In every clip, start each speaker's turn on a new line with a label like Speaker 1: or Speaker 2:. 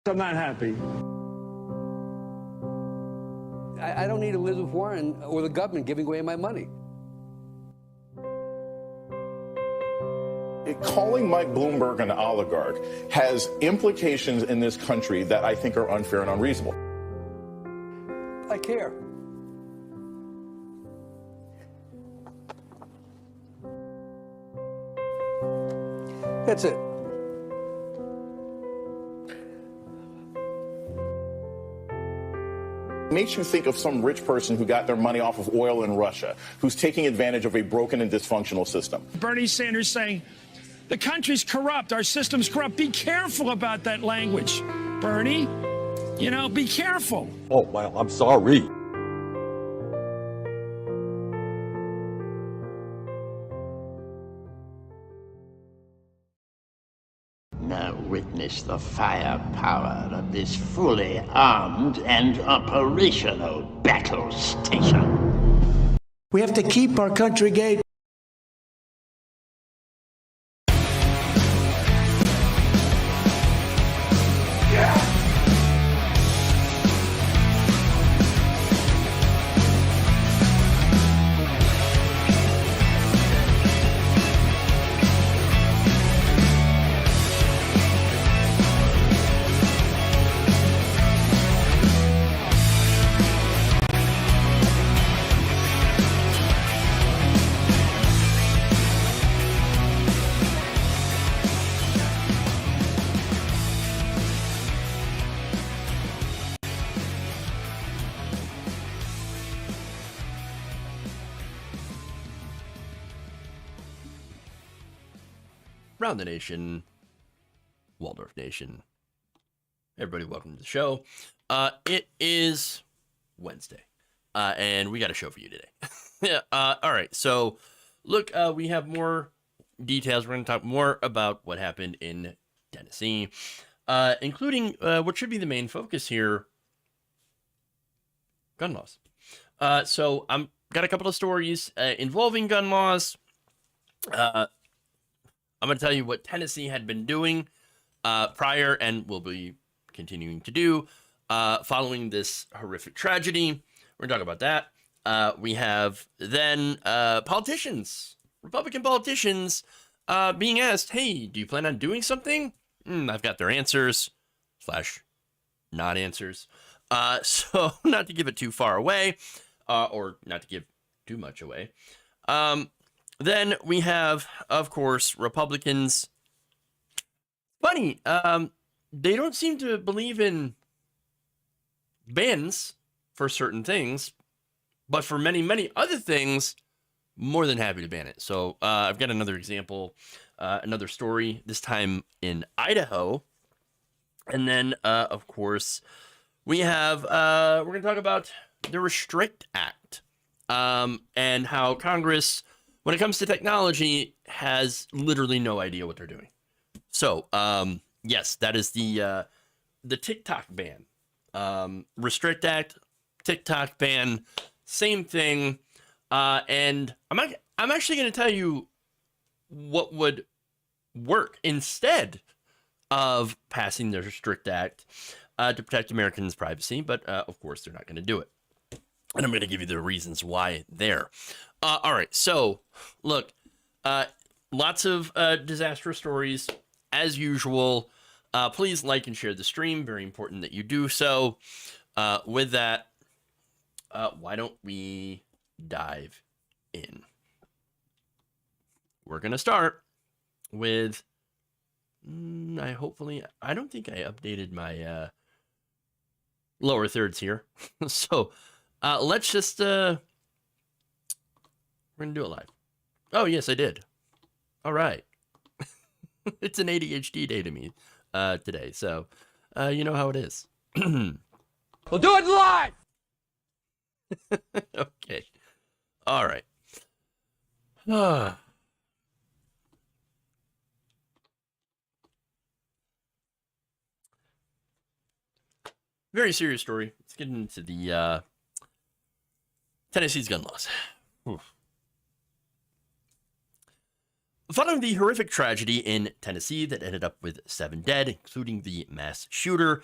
Speaker 1: I'm not happy.
Speaker 2: I don't need Elizabeth Warren or the government giving away my money.
Speaker 3: Calling Mike Bloomberg an oligarch has implications in this country that I think are unfair and unreasonable.
Speaker 2: I care. That's it.
Speaker 3: Makes you think of some rich person who got their money off of oil in Russia, who's taking advantage of a broken and dysfunctional system.
Speaker 1: Bernie Sanders saying, the country's corrupt, our system's corrupt. Be careful about that language, Bernie. You know, be careful.
Speaker 4: Oh, well, I'm sorry.
Speaker 5: Now witness the firepower of this fully armed and operational battle station.
Speaker 6: We have to keep our country gay.
Speaker 7: Around the nation, Waldorf Nation. Everybody, welcome to the show. It is Wednesday, and we got a show for you today. Yeah. All right. So, look, we have more details. We're going to talk more about what happened in Tennessee, including what should be the main focus here: gun laws. So, I'm got a couple of stories involving gun laws. I'm going to tell you what Tennessee had been doing prior and will be continuing to do following this horrific tragedy. We're going to talk about that. We have then politicians, Republican politicians, being asked, hey, do you plan on doing something? I've got their answers / not answers. So not to give it too far away or not to give too much away. Then we have, of course, Republicans. Funny, they don't seem to believe in bans for certain things, but for many, many other things, more than happy to ban it. So I've got another example, another story, this time in Idaho. And then, of course, we have, we're going to talk about the Restrict Act and how Congress, when it comes to technology, has literally no idea what they're doing. So, yes, that is the TikTok ban. Restrict Act, TikTok ban, same thing. And I'm actually going to tell you what would work instead of passing the Restrict Act to protect Americans' privacy. But, of course, they're not going to do it. And I'm going to give you the reasons why there. All right, so look, lots of disastrous stories as usual. Please like and share the stream. Very important that you do so. With that, why don't we dive in? We're going to start with, I don't think I updated my lower thirds here. So let's just, we're going to do it live. Oh, yes, I did. All right. It's an ADHD day to me today. So, you know how it is.
Speaker 6: We'll do it live!
Speaker 7: Okay. All right. Very serious story. Let's get into the Tennessee's gun laws. Following the horrific tragedy in Tennessee that ended up with 7 dead, including the mass shooter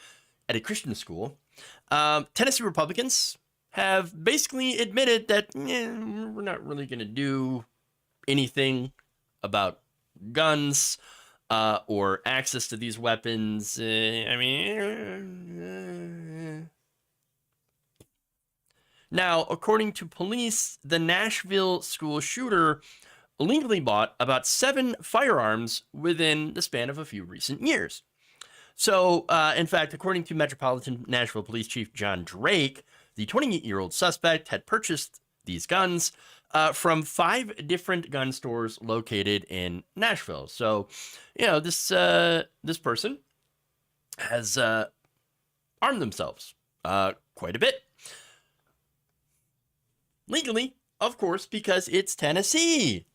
Speaker 7: at a Christian school, Tennessee Republicans have basically admitted that we're not really going to do anything about guns or access to these weapons. Now, according to police, the Nashville school shooter illegally bought about 7 firearms within the span of a few recent years. So, in fact, according to Metropolitan Nashville Police Chief John Drake, the 28-year-old suspect had purchased these guns from 5 different gun stores located in Nashville. So, this person has armed themselves quite a bit. Legally, of course, because it's Tennessee.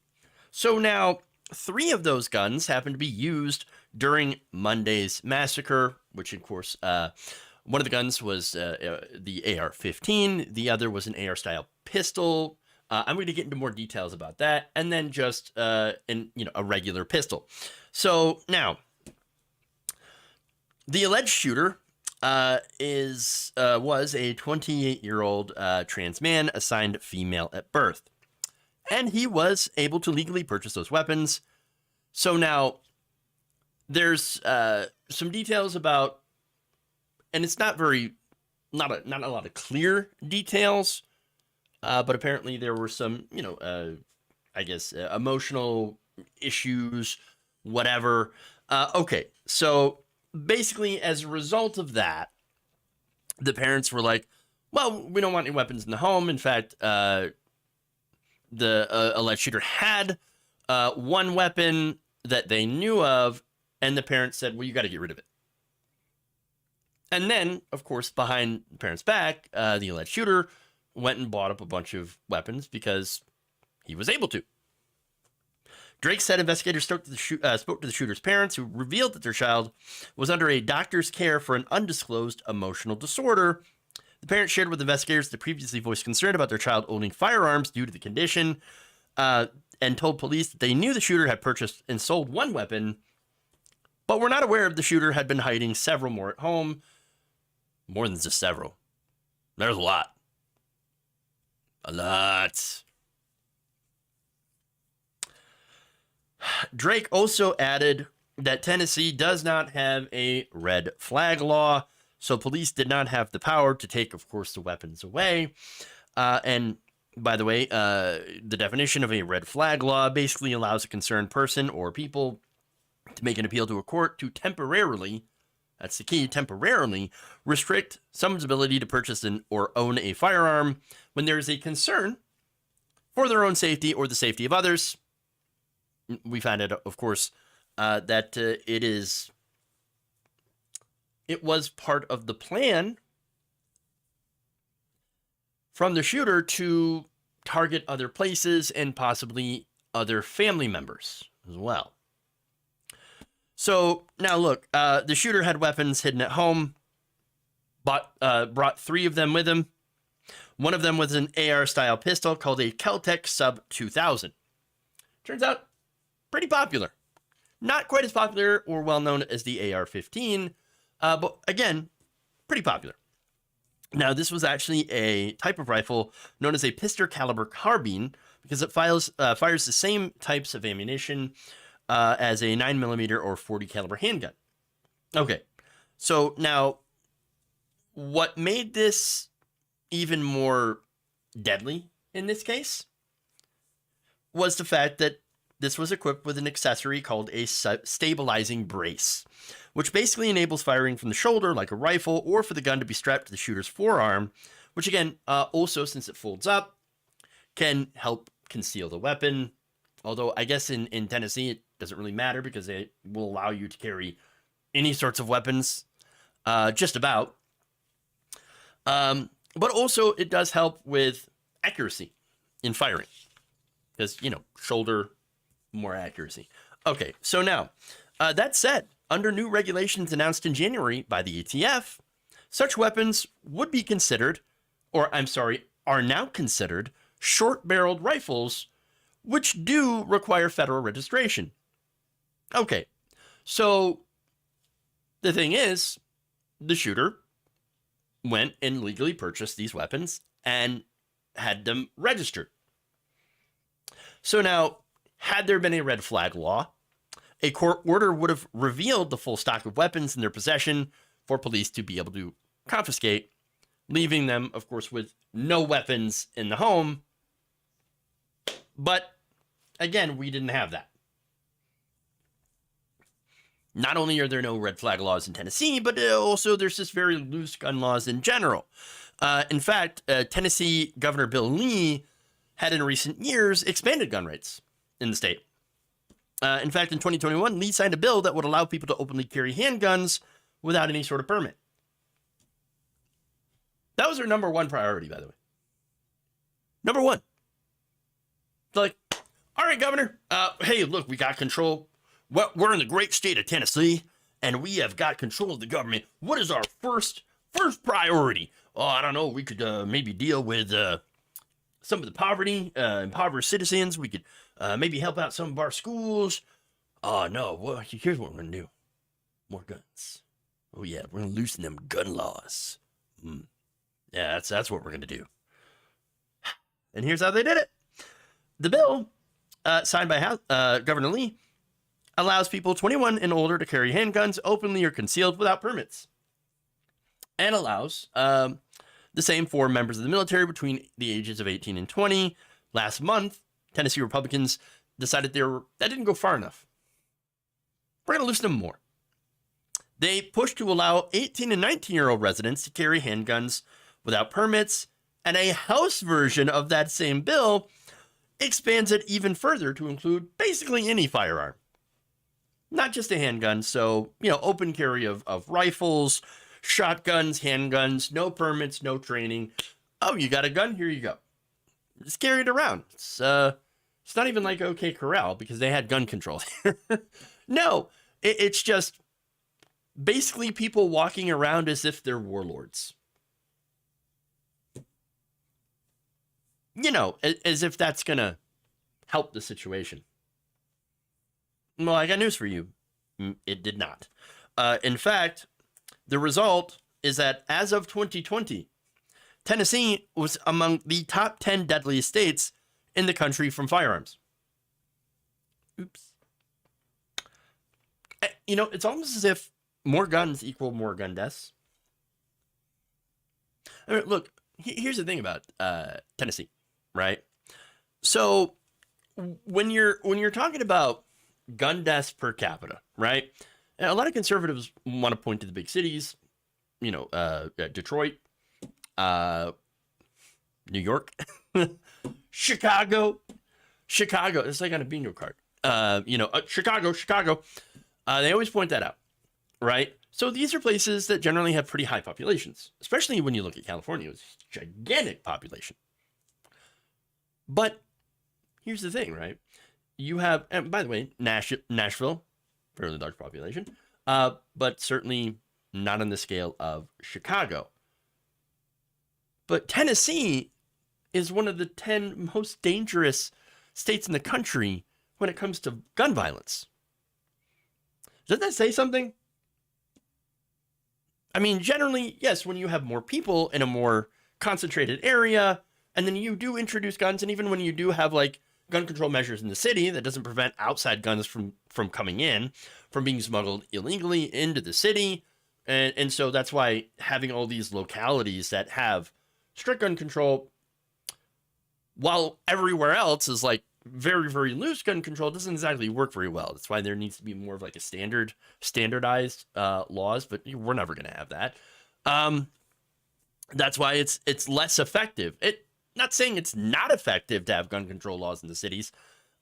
Speaker 7: So now, 3 of those guns happen to be used during Monday's massacre, which, of course, one of the guns was the AR-15. The other was an AR-style pistol. I'm going to get into more details about that, and then just a regular pistol. So now, the alleged shooter was a 28-year-old trans man assigned female at birth, and he was able to legally purchase those weapons. So now, there's some details about, and it's not a lot of clear details, but apparently there were some, emotional issues, whatever. Okay, so basically, as a result of that, the parents were like, well, we don't want any weapons in the home. In fact, the alleged shooter had one weapon that they knew of, and the parents said, well, you got to get rid of it. And then, of course, behind the parents' back, the alleged shooter went and bought up a bunch of weapons because he was able to. Drake said investigators spoke to the shooter's parents, who revealed that their child was under a doctor's care for an undisclosed emotional disorder. The parents shared with investigators that previously voiced concern about their child owning firearms due to the condition, and told police that they knew the shooter had purchased and sold one weapon, but were not aware of the shooter had been hiding several more at home. More than just several. There's a lot. A lot. Drake also added that Tennessee does not have a red flag law, so police did not have the power to take, of course, the weapons away. And by the way, the definition of a red flag law basically allows a concerned person or people to make an appeal to a court to temporarily, that's the key, temporarily restrict someone's ability to purchase or own a firearm when there is a concern for their own safety or the safety of others. We found out, of course, that it was part of the plan from the shooter to target other places and possibly other family members as well. So now look, the shooter had weapons hidden at home, brought 3 of them with him. One of them was an AR-style pistol called a Kel-Tec Sub 2000. Turns out, pretty popular. Not quite as popular or well-known as the AR-15, but again, pretty popular. Now, this was actually a type of rifle known as a pistol caliber carbine because it fires the same types of ammunition as a 9mm or 40 caliber handgun. Okay, so now what made this even more deadly in this case was the fact that this was equipped with an accessory called a stabilizing brace, which basically enables firing from the shoulder like a rifle, or for the gun to be strapped to the shooter's forearm, which again, also, since it folds up, can help conceal the weapon. Although I guess in Tennessee, it doesn't really matter because it will allow you to carry any sorts of weapons, just about. But also, it does help with accuracy in firing because, shoulder, more accuracy. Okay, so now, that said, under new regulations announced in January by the ATF, such weapons would be considered, are now considered, short-barreled rifles which do require federal registration. Okay, so the thing is, the shooter went and legally purchased these weapons and had them registered. So now, had there been a red flag law, a court order would have revealed the full stock of weapons in their possession for police to be able to confiscate, leaving them, of course, with no weapons in the home. But again, we didn't have that. Not only are there no red flag laws in Tennessee, but also there's just very loose gun laws in general. In fact, Tennessee Governor Bill Lee had in recent years expanded gun rights in the state. In fact, in 2021, Lee signed a bill that would allow people to openly carry handguns without any sort of permit. That was their number one priority, by the way. Number one. They're like, all right, Governor, hey, look, we got control. Well, we're in the great state of Tennessee, and we have got control of the government. What is our first priority? Oh, I don't know. We could maybe deal with some of the poverty, impoverished citizens. We could maybe help out some of our schools. Oh, no. Well, here's what we're going to do. More guns. Oh, yeah. We're going to loosen them gun laws. Yeah, that's what we're going to do. And here's how they did it. The bill, signed by Governor Lee, allows people 21 and older to carry handguns openly or concealed without permits, and allows the same for members of the military between the ages of 18 and 20. Last month, Tennessee Republicans decided that didn't go far enough. We're going to loosen them more. They pushed to allow 18 and 19-year-old residents to carry handguns without permits, and a House version of that same bill expands it even further to include basically any firearm. Not just a handgun, so, open carry of rifles, shotguns, handguns, no permits, no training. Oh, you got a gun? Here you go. Just carry it around. It's not even like OK Corral because they had gun control there. No, it's just basically people walking around as if they're warlords. As if that's going to help the situation. Well, I got news for you. It did not. In fact, the result is that as of 2020, Tennessee was among the top 10 deadliest states in the country from firearms. Oops. It's almost as if more guns equal more gun deaths. I mean, look, here's the thing about Tennessee, right? So when you're talking about gun deaths per capita, right? And a lot of conservatives want to point to the big cities, Detroit, New York, Chicago. It's like on a bingo card. Chicago. They always point that out, right? So these are places that generally have pretty high populations, especially when you look at California. It's a gigantic population. But here's the thing, right? You have, and by the way, Nashville, fairly large population, but certainly not on the scale of Chicago. But Tennessee is one of the 10 most dangerous states in the country when it comes to gun violence. Doesn't that say something? I mean, generally, yes, when you have more people in a more concentrated area, and then you do introduce guns, and even when you do have gun control measures in the city, that doesn't prevent outside guns from coming in, from being smuggled illegally into the city. And so that's why having all these localities that have strict gun control, while everywhere else is very, very loose gun control, doesn't exactly work very well. That's why there needs to be more of a standardized laws, but we're never going to have that. That's why it's less effective. Not saying it's not effective to have gun control laws in the cities,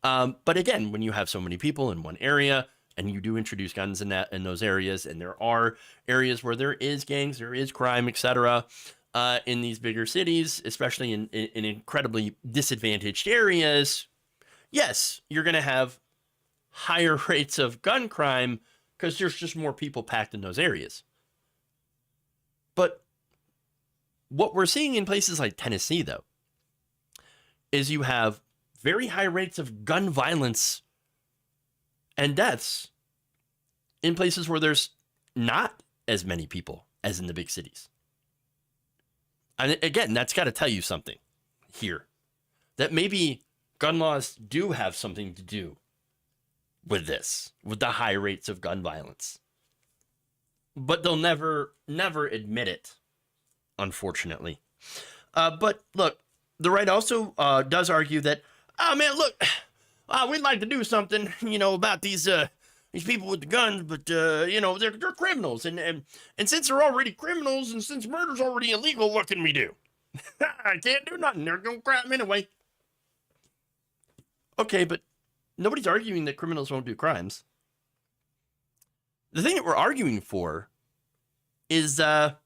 Speaker 7: but again, when you have so many people in one area and you do introduce guns in those areas, and there are areas where there is gangs, there is crime, etc., in these bigger cities, especially in incredibly disadvantaged areas, yes, you're going to have higher rates of gun crime because there's just more people packed in those areas. But what we're seeing in places like Tennessee, though, is you have very high rates of gun violence and deaths in places where there's not as many people as in the big cities. And again, that's got to tell you something here, that maybe gun laws do have something to do with this, with the high rates of gun violence. But they'll never admit it, unfortunately. But look, the right also does argue that, oh man, look, we'd like to do something, about these people with the guns, but they're criminals, and since they're already criminals, and since murder's already illegal, what can we do? I can't do nothing. They're gonna crime anyway. Okay, but nobody's arguing that criminals won't do crimes. The thing that we're arguing for is to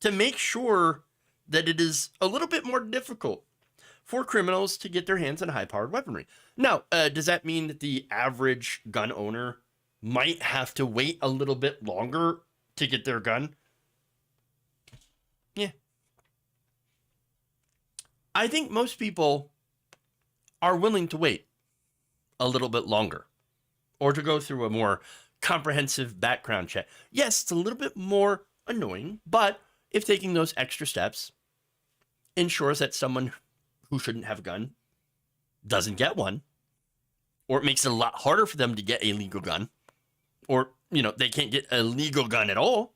Speaker 7: make sure that it is a little bit more difficult for criminals to get their hands on high-powered weaponry. Now, does that mean that the average gun owner might have to wait a little bit longer to get their gun? Yeah. I think most people are willing to wait a little bit longer or to go through a more comprehensive background check. Yes, it's a little bit more annoying, but if taking those extra steps ensures that someone who shouldn't have a gun doesn't get one, or it makes it a lot harder for them to get a legal gun, or, they can't get a legal gun at all,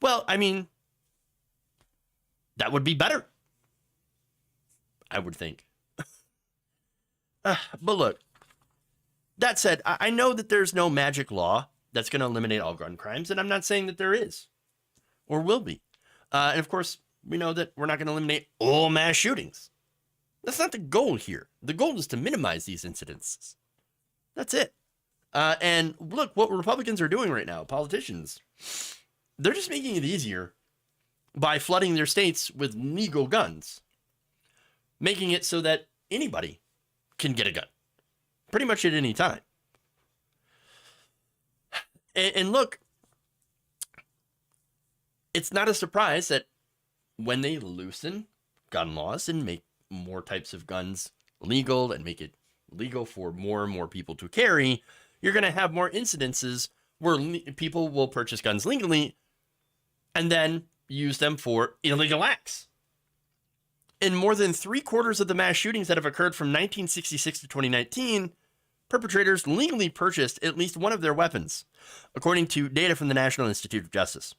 Speaker 7: well, I mean, that would be better, I would think. But look, that said, I know that there's no magic law that's going to eliminate all gun crimes, and I'm not saying that there is or will be. And of course, we know that we're not going to eliminate all mass shootings. That's not the goal here. The goal is to minimize these incidences. That's it. And look, what Republicans are doing right now, politicians, they're just making it easier by flooding their states with legal guns, making it so that anybody can get a gun pretty much at any time. And look, it's not a surprise that when they loosen gun laws and make more types of guns legal and make it legal for more and more people to carry, you're going to have more incidences where people will purchase guns legally and then use them for illegal acts. In more than 3/4 of the mass shootings that have occurred from 1966 to 2019, perpetrators legally purchased at least one of their weapons, according to data from the National Institute of Justice.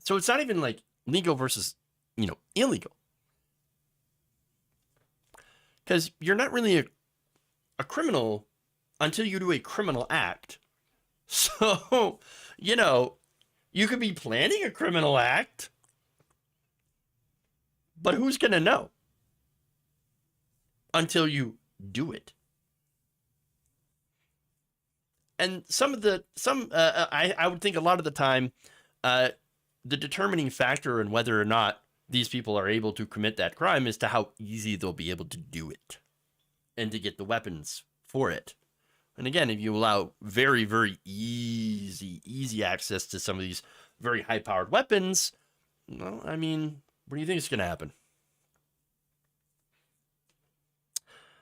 Speaker 7: So it's not even like legal versus, illegal. Because you're not really a criminal until you do a criminal act. So, you could be planning a criminal act, but who's going to know until you do it? And I would think a lot of the time, the determining factor in whether or not these people are able to commit that crime is to how easy they'll be able to do it and to get the weapons for it. And again, if you allow very, very easy access to some of these very high-powered weapons, well, I mean, what do you think is going to happen?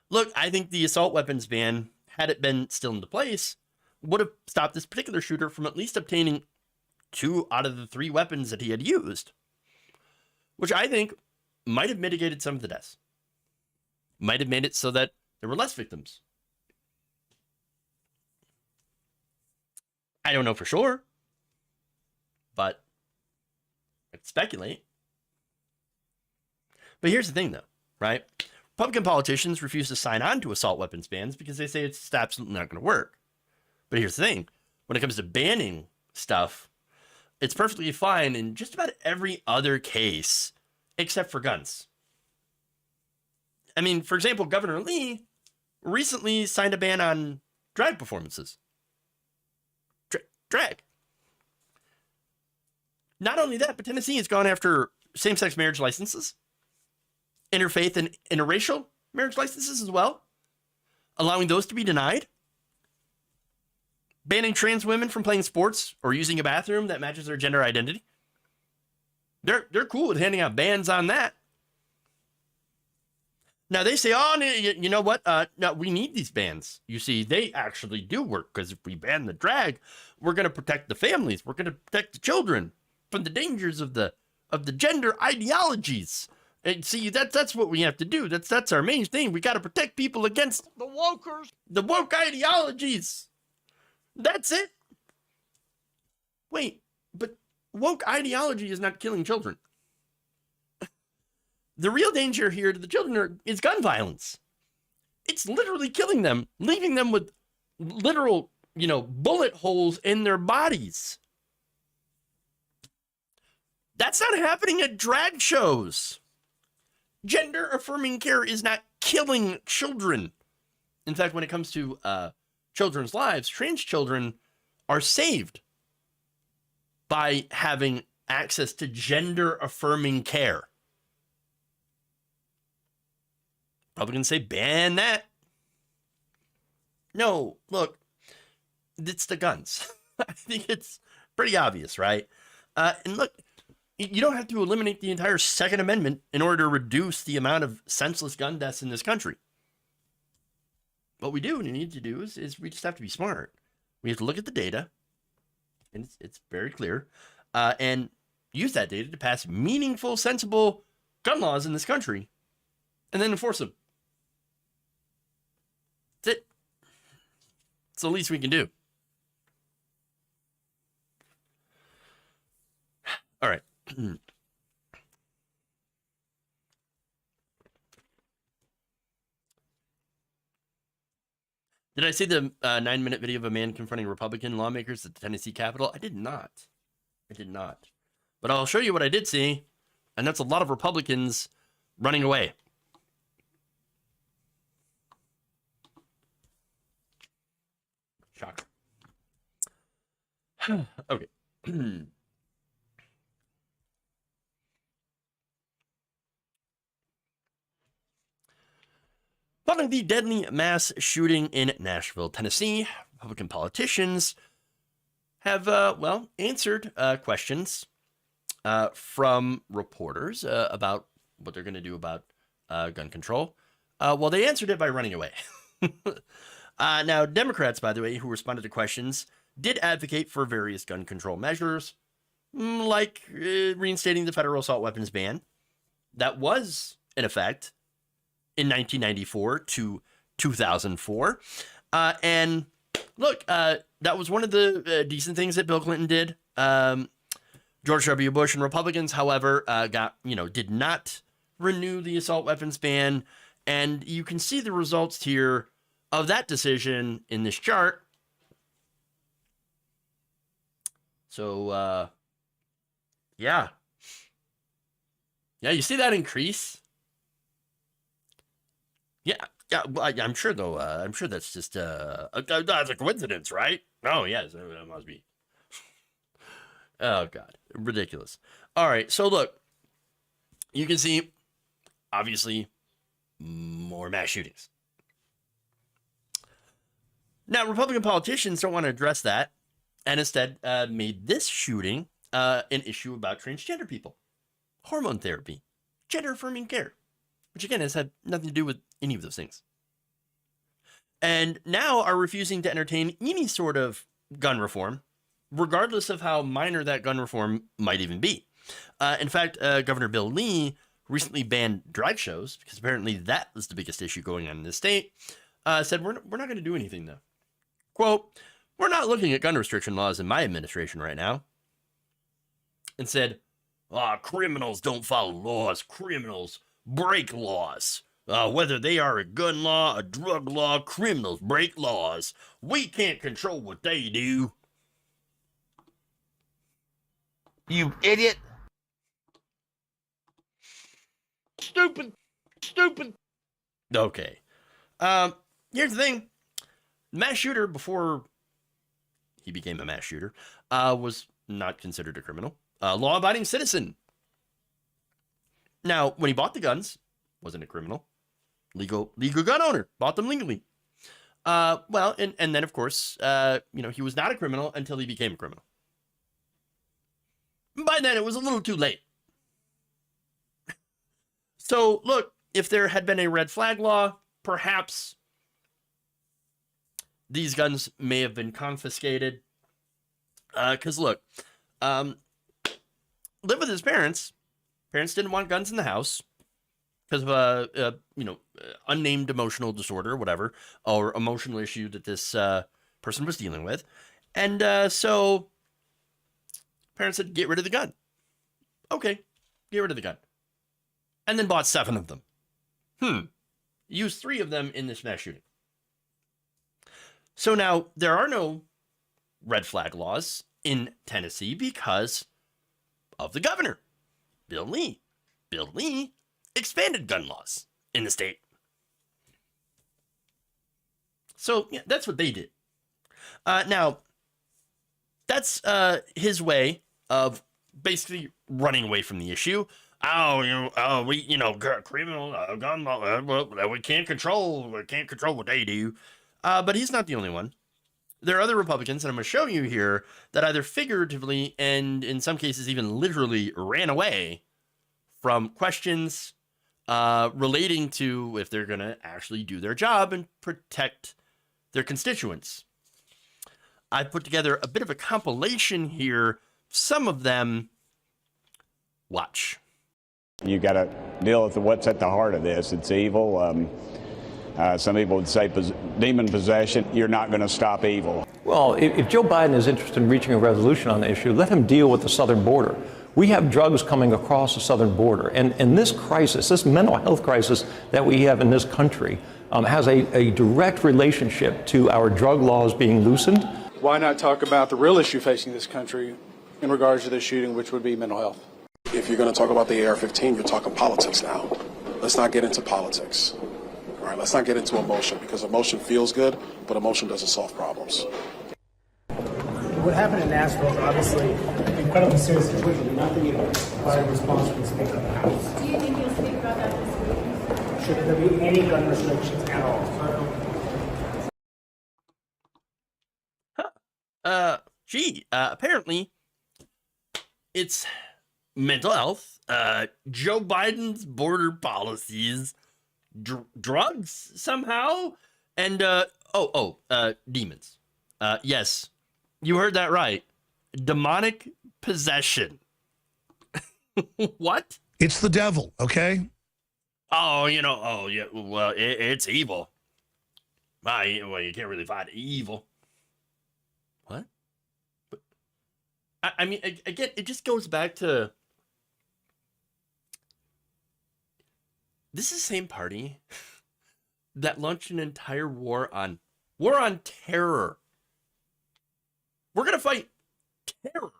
Speaker 7: Look, I think the assault weapons ban, had it been still into place, would have stopped this particular shooter from at least obtaining 2 out of the 3 weapons that he had used, which I think might have mitigated some of the deaths. Might have made it so that there were less victims. I don't know for sure, but I could speculate. But here's the thing, though, right? Republican politicians refuse to sign on to assault weapons bans because they say it's just absolutely not going to work. But here's the thing. When it comes to banning stuff, it's perfectly fine in just about every other case except for guns. I mean, for example, Governor Lee recently signed a ban on drag performances. Drag. Not only that, but Tennessee has gone after same-sex marriage licenses, interfaith and interracial marriage licenses as well, allowing those to be denied, banning trans women from playing sports or using a bathroom that matches their gender identity. They're cool with handing out bans on that. Now they say, oh, you know what? No, we need these bans. You see, they actually do work because if we ban the drag, we're going to protect the families. We're going to protect the children from the dangers of the gender ideologies. And see, that's what we have to do. That's our main thing. We got to protect people against the wokers, the woke ideologies. That's it. Wait, but woke ideology is not killing children. The real danger here to the children is gun violence. It's literally killing them, leaving them with literal, bullet holes in their bodies. That's not happening at drag shows. Gender affirming care is not killing children. In fact, when it comes to children's lives, trans children are saved by having access to gender affirming care. Republicans say ban that. No, look, it's the guns. I think it's pretty obvious, right? And look, you don't have to eliminate the entire Second Amendment in order to reduce the amount of senseless gun deaths in this country. What we do and need to do is we just have to be smart. We have to look at the data, and it's very clear, and use that data to pass meaningful, sensible gun laws in this country, and then enforce them. That's it. It's the least we can do. All right. Did I see the 9-minute video of a man confronting Republican lawmakers at the Tennessee Capitol? I did not. But I'll show you what I did see, and that's a lot of Republicans running away. Shocker. Okay. Following the deadly mass shooting in Nashville, Tennessee, Republican politicians have, answered questions from reporters about what they're going to do about gun control. Well, they answered it by running away. Now, Democrats, by the way, who responded to questions, did advocate for various gun control measures, like reinstating the federal assault weapons ban that was in effect in 1994 to 2004. And look, that was one of the decent things that Bill Clinton did. George W. Bush and Republicans, however, did not renew the assault weapons ban. And you can see the results here of that decision in this chart. So, yeah, you see that increase? Yeah, I'm sure, though. I'm sure that's just that's a coincidence, right? Oh, yes, that must be. Oh, God, ridiculous. All right, so look, you can see, obviously, more mass shootings. Now, Republican politicians don't want to address that, and instead made this shooting an issue about transgender people, hormone therapy, gender-affirming care, which again has had nothing to do with any of those things. And now are refusing to entertain any sort of gun reform, regardless of how minor that gun reform might even be. In fact, Governor Bill Lee recently banned drag shows, because apparently that was the biggest issue going on in the state, said, we're not going to do anything, though. Quote, we're not looking at gun restriction laws in my administration right now. And said, criminals don't follow laws. Criminals break laws. Whether they are a gun law, a drug law, criminals break laws. We can't control what they do.
Speaker 5: You idiot!
Speaker 7: Stupid. Okay. Here's the thing. Mass shooter, before he became a mass shooter, was not considered a criminal. Law-abiding citizen. Now, when he bought the guns, wasn't a criminal. Legal gun owner. Bought them legally. And then, of course, he was not a criminal until he became a criminal. By then, it was a little too late. So, look, if there had been a red flag law, perhaps these guns may have been confiscated. Because look, live with his parents. Parents didn't want guns in the house because of a unnamed emotional disorder, or whatever, or emotional issue that this person was dealing with, and so parents said, "Get rid of the gun." Okay, get rid of the gun, and then bought 7 of them. Used 3 of them in this mass shooting. So now there are no red flag laws in Tennessee because of the governor, Bill Lee. Bill Lee expanded gun laws in the state. So yeah, that's what they did. Now, that's his way of basically running away from the issue. Criminal gun law. We can't control what they do. But he's not the only one. There are other Republicans, and I'm going to show you here, that either figuratively and in some cases even literally ran away from questions relating to if they're going to actually do their job and protect their constituents. I've put together a bit of a compilation here. Some of them, watch.
Speaker 4: You got to deal with what's at the heart of this. It's evil. Some people would say demon possession. You're not going to stop evil.
Speaker 8: Well, if Joe Biden is interested in reaching a resolution on the issue, let him deal with the southern border. We have drugs coming across the southern border. And this crisis, this mental health crisis that we have in this country, has a direct relationship to our drug laws being loosened.
Speaker 9: Why not talk about the real issue facing this country in regards to this shooting, which would be mental health?
Speaker 10: If you're going to talk about the AR-15, you're talking politics now. Let's not get into politics. All right, let's not get into emotion, because emotion feels good, but emotion doesn't solve problems.
Speaker 11: What happened in Nashville is obviously an incredibly serious situation. Nothing by a response from the Speaker of the House.
Speaker 12: Do you think you'll speak about that this week?
Speaker 11: Should there be any gun restrictions at all?
Speaker 7: Apparently it's mental health, Joe Biden's border policies, drugs somehow, and demons. Yes, you heard that right. Demonic possession. What?
Speaker 13: It's the devil, okay?
Speaker 7: It's evil. Well, you can't really fight evil. What? But, I mean, again, it just goes back to... This is the same party that launched an entire war on terror. We're going to fight terror.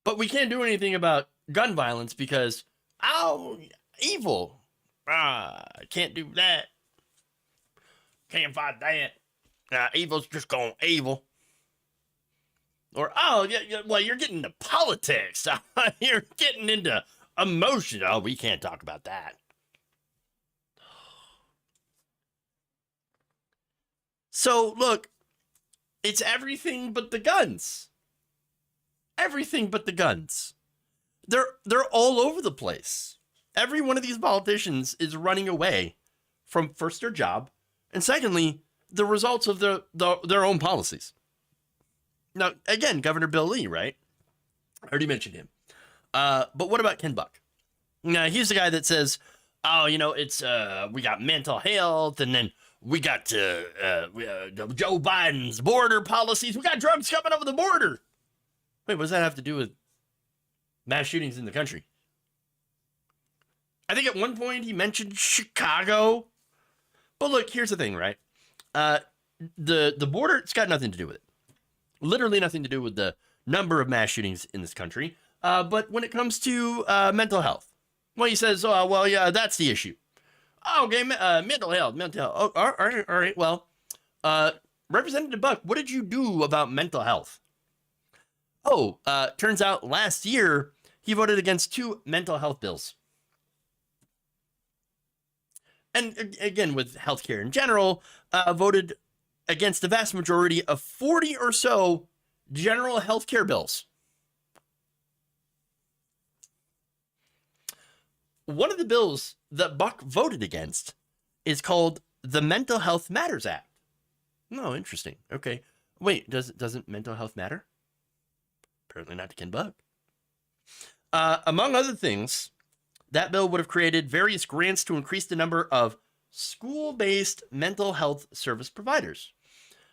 Speaker 7: But we can't do anything about gun violence because, evil. Can't do that. Can't fight that. Evil's just going evil. Or, you're getting into politics. You're getting into emotion. Oh, we can't talk about that. So, look, it's everything but the guns. Everything but the guns. They're all over the place. Every one of these politicians is running away from first their job, and secondly, the results of their own policies. Now, again, Governor Bill Lee, right? I already mentioned him. But what about Ken Buck? Now, he's the guy that says, it's we got mental health, and then we got Joe Biden's border policies. We got drugs coming over the border. Wait, what does that have to do with mass shootings in the country? I think at one point he mentioned Chicago. But look, here's the thing, right? The border, it's got nothing to do with it. Literally nothing to do with the number of mass shootings in this country. But when it comes to mental health, well, he says, that's the issue. Okay, mental health. Oh, all right. Well, Representative Buck, what did you do about mental health? Turns out last year he voted against 2 mental health bills. And again, with healthcare in general, voted against the vast majority of 40 or so general healthcare bills. one of the bills that Buck voted against is called the Mental Health Matters Act. No, interesting. Okay. Wait, doesn't mental health matter? Apparently not to Ken Buck. Among other things, that bill would have created various grants to increase the number of school-based mental health service providers.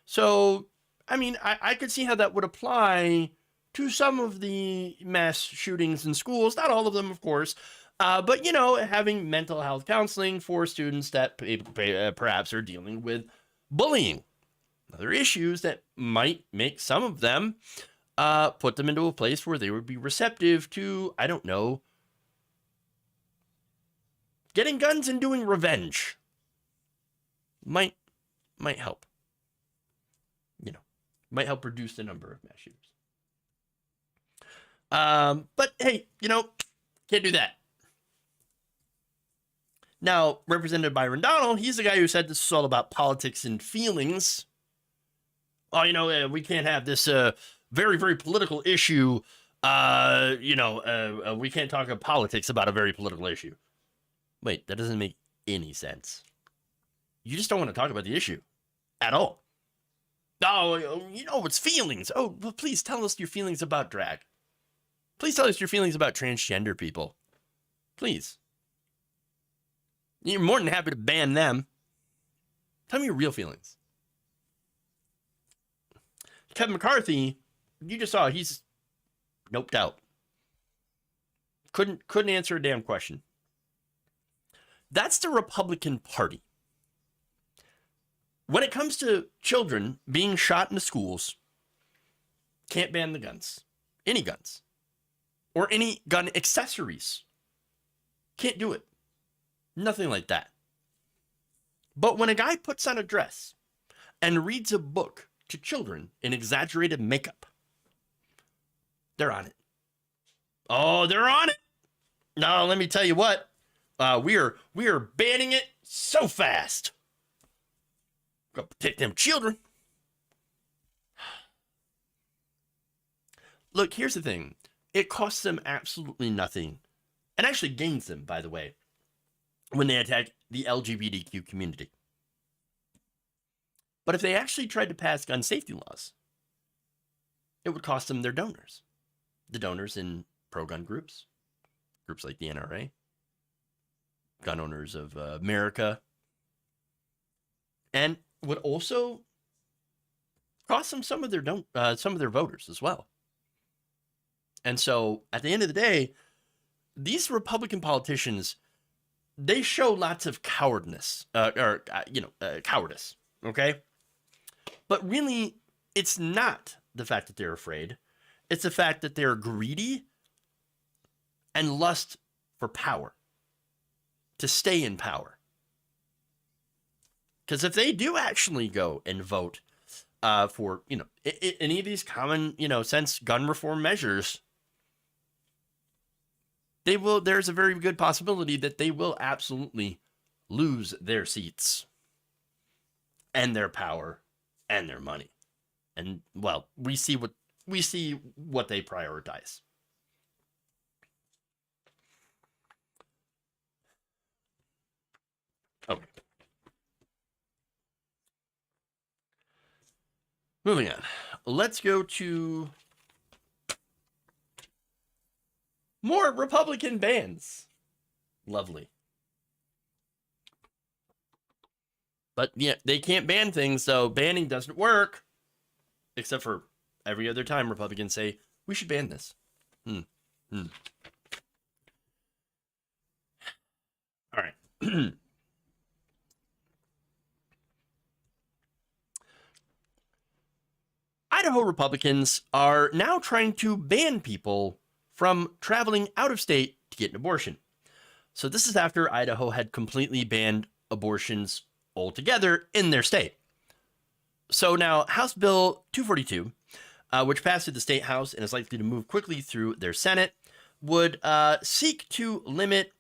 Speaker 7: So, I mean, I could see how that would apply to some of the mass shootings in schools. Not all of them, of course. But, you know, having mental health counseling for students that perhaps are dealing with bullying. Other issues that might make some of them put them into a place where they would be receptive to, I don't know, getting guns and doing revenge. Might help. You know, might help reduce the number of mass shooters. But hey, you know, can't do that. Now, Representative Byron Donald, he's the guy who said this is all about politics and feelings. Oh, you know, we can't have this very, very political issue. We can't talk about politics about a very political issue. Wait, that doesn't make any sense. You just don't want to talk about the issue at all. Oh, you know, it's feelings. Oh, well, please tell us your feelings about drag. Please tell us your feelings about transgender people. Please. You're more than happy to ban them. Tell me your real feelings. Kevin McCarthy, you just saw he's noped out. Couldn't answer a damn question. That's the Republican Party. When it comes to children being shot in the schools, can't ban the guns. Any guns. Or any gun accessories. Can't do it. Nothing like that. But when a guy puts on a dress and reads a book to children in exaggerated makeup, they're on it. Oh, they're on it. No, let me tell you what. We are banning it so fast. Gotta protect them children. Look, here's the thing. It costs them absolutely nothing, and actually gains them, by the way, when they attack the LGBTQ community. But if they actually tried to pass gun safety laws, it would cost them their donors. The donors in pro-gun groups like the NRA, Gun Owners of America, and would also cost them some of their voters as well. And so, at the end of the day, these Republican politicians, they show lots of cowardice, cowardice. Okay, but really, it's not the fact that they're afraid; it's the fact that they're greedy and lust for power, to stay in power. Because if they do actually go and vote for, any of these common, sense gun reform measures, there's a very good possibility that they will absolutely lose their seats and their power and their money. And, well, we see what they prioritize. Okay. Moving on. Let's go to more Republican bans. Lovely. But yeah, they can't ban things, so banning doesn't work. Except for every other time Republicans say, we should ban this. All right. Idaho Republicans are now trying to ban people from traveling out of state to get an abortion. So this is after Idaho had completely banned abortions altogether in their state. So now House Bill 242, which passed through the state house and is likely to move quickly through their Senate, would seek to limit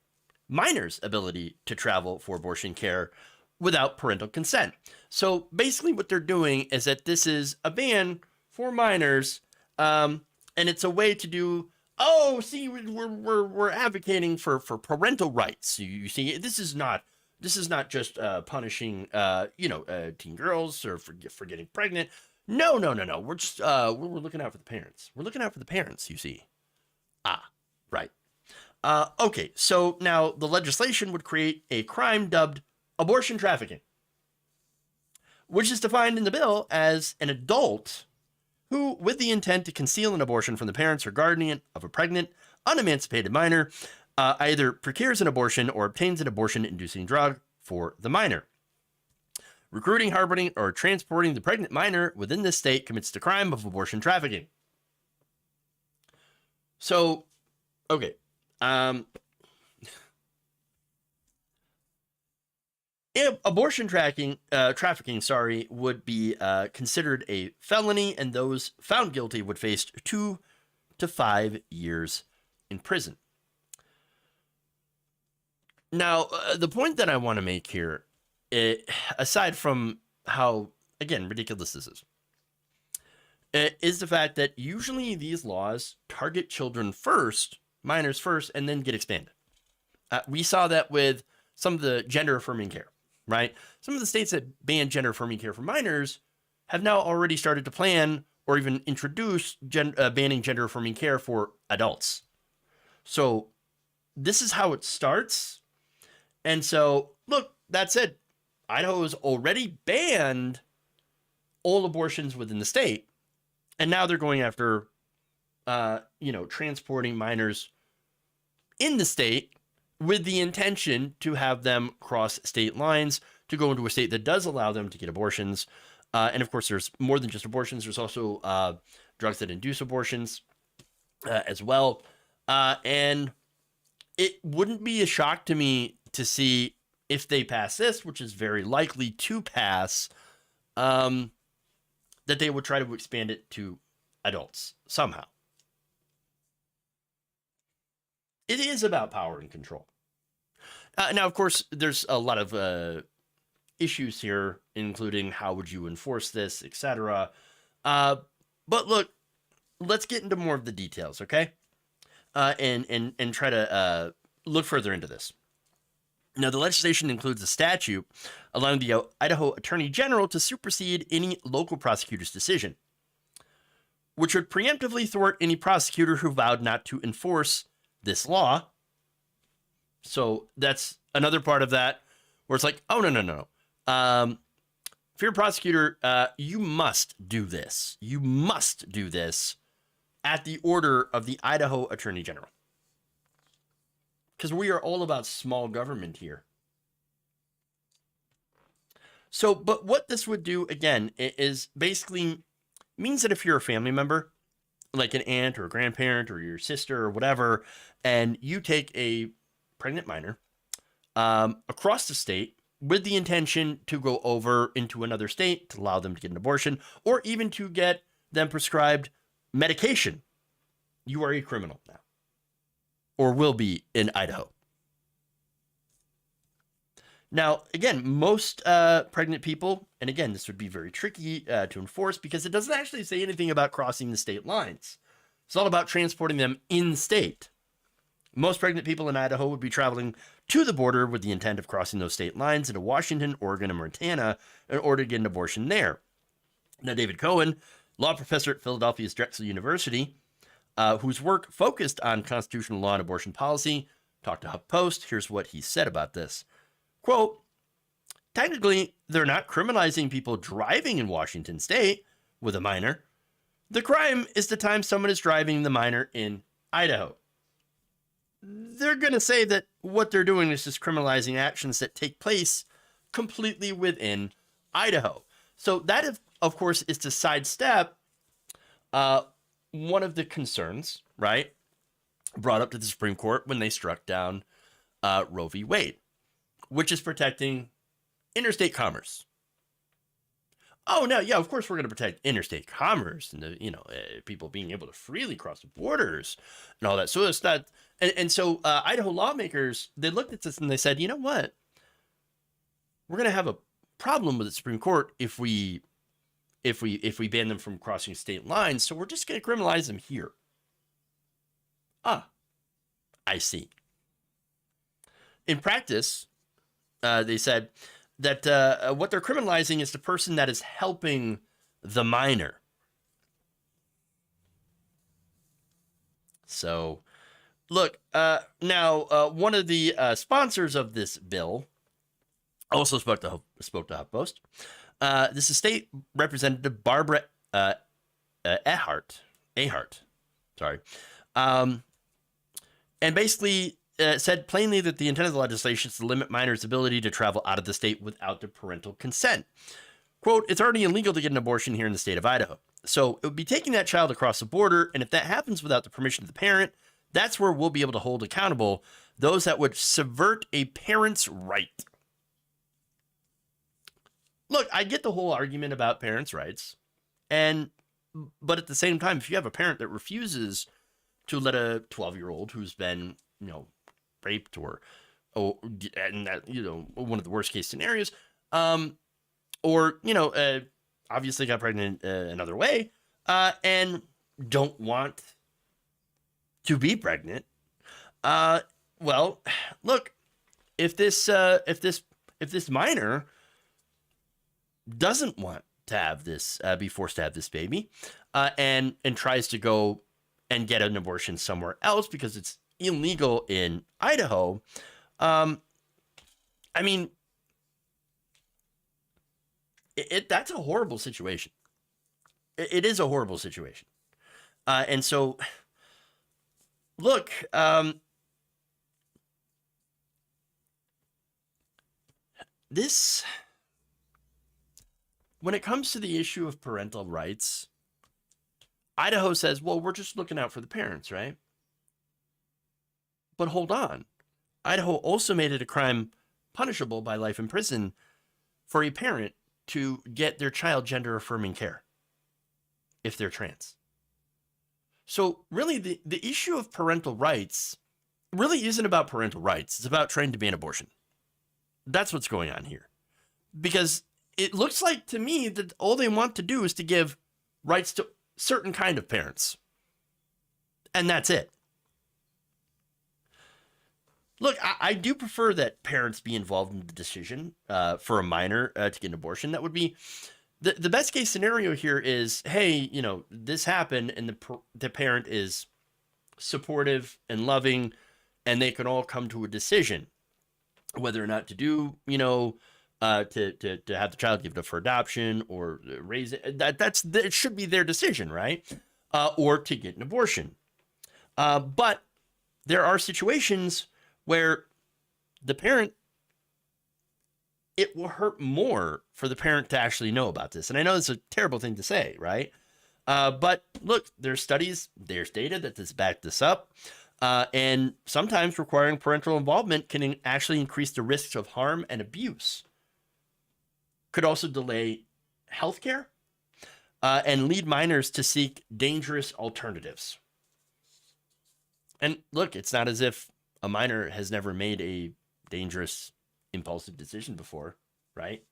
Speaker 7: minors' ability to travel for abortion care without parental consent. So basically what they're doing is that this is a ban for minors, and it's a way to do oh, see, we're advocating for parental rights. You see, this is not just punishing teen girls or for getting pregnant. No. We're just we're looking out for the parents. We're looking out for the parents. You see, right. Okay, so now the legislation would create a crime dubbed abortion trafficking, which is defined in the bill as an adult who, with the intent to conceal an abortion from the parents or guardian of a pregnant, unemancipated minor, either procures an abortion or obtains an abortion-inducing drug for the minor. Recruiting, harboring, or transporting the pregnant minor within this state commits the crime of abortion trafficking. So, okay. Abortion trafficking, would be considered a felony, and those found guilty would face 2 to 5 years in prison. Now, the point that I want to make here, aside from how, again, ridiculous this is the fact that usually these laws target children first, minors first, and then get expanded. We saw that with some of the gender-affirming care, right? Some of the states that ban gender-affirming care for minors have now already started to plan or even introduce banning gender-affirming care for adults. So this is how it starts. And so, look, that said, Idaho has already banned all abortions within the state. And now they're going after, transporting minors in the state with the intention to have them cross state lines to go into a state that does allow them to get abortions. And of course, there's more than just abortions. There's also drugs that induce abortions as well. And it wouldn't be a shock to me to see if they pass this, which is very likely to pass, that they would try to expand it to adults somehow. It is about power and control. Now, of course, there's a lot of issues here, including how would you enforce this, etc. But look, let's get into more of the details, okay? And try to look further into this. Now, the legislation includes a statute allowing the Idaho Attorney General to supersede any local prosecutor's decision, which would preemptively thwart any prosecutor who vowed not to enforce this law. So that's another part of that where it's like, oh, no. If you're a prosecutor, you must do this. You must do this at the order of the Idaho Attorney General. Because we are all about small government here. So, but what this would do, again, is basically means that if you're a family member, like an aunt or a grandparent or your sister or whatever, and you take a pregnant minor across the state with the intention to go over into another state to allow them to get an abortion, or even to get them prescribed medication, you are a criminal now, or will be in Idaho. Now, again, most pregnant people, and again, this would be very tricky to enforce because it doesn't actually say anything about crossing the state lines. It's all about transporting them in state. Most pregnant people in Idaho would be traveling to the border with the intent of crossing those state lines into Washington, Oregon, and Montana in order to get an abortion there. Now, David Cohen, law professor at Philadelphia's Drexel University, whose work focused on constitutional law and abortion policy, talked to HuffPost. Here's what he said about this. Quote, technically, they're not criminalizing people driving in Washington state with a minor. The crime is the time someone is driving the minor in Idaho. They're going to say that what they're doing is just criminalizing actions that take place completely within Idaho. So that, of course, is to sidestep one of the concerns, right, brought up to the Supreme Court when they struck down Roe v. Wade, which is protecting interstate commerce. Oh, no, yeah, of course we're going to protect interstate commerce and, people being able to freely cross the borders and all that. So it's not, and so Idaho lawmakers, they looked at this and they said, you know what? We're going to have a problem with the Supreme Court if we ban them from crossing state lines. So we're just going to criminalize them here. Ah, I see. In practice, they said that what they're criminalizing is the person that is helping the minor. So, look, now one of the sponsors of this bill also spoke to HuffPost. This is State Representative Barbara Ahart. Sorry. And basically said plainly that the intent of the legislation is to limit minors' ability to travel out of the state without their parental consent. Quote, it's already illegal to get an abortion here in the state of Idaho. So it would be taking that child across the border, and if that happens without the permission of the parent, that's where we'll be able to hold accountable those that would subvert a parent's right. Look, I get the whole argument about parents' rights, but at the same time, if you have a parent that refuses to let a 12-year-old who's been, raped or and that, one of the worst case scenarios, or, obviously got pregnant another way, and don't want to be pregnant. Well, look, if this minor doesn't want to have this, be forced to have this baby, and tries to go and get an abortion somewhere else because it's illegal in Idaho, I mean, that's a horrible situation. It is a horrible situation. And so, look, when it comes to the issue of parental rights, Idaho says, well, we're just looking out for the parents, right? But hold on. Idaho also made it a crime punishable by life in prison for a parent to get their child gender-affirming care if they're trans. So really, the issue of parental rights really isn't about parental rights. It's about trying to ban abortion. That's what's going on here. Because it looks like to me that all they want to do is to give rights to certain kind of parents. And that's it. Look, I do prefer that parents be involved in the decision for a minor to get an abortion. That would be the best case scenario here is, hey, this happened and the parent is supportive and loving and they can all come to a decision whether or not to do, to have the child given up for adoption or raise it. It should be their decision, right? Or to get an abortion. But there are situations where the parent, it will hurt more for the parent to actually know about this. And I know it's a terrible thing to say, right? But look, there's studies, there's data that back this up. And sometimes requiring parental involvement can actually increase the risks of harm and abuse. Could also delay healthcare and lead minors to seek dangerous alternatives. And look, it's not as if a minor has never made a dangerous, impulsive decision before, right?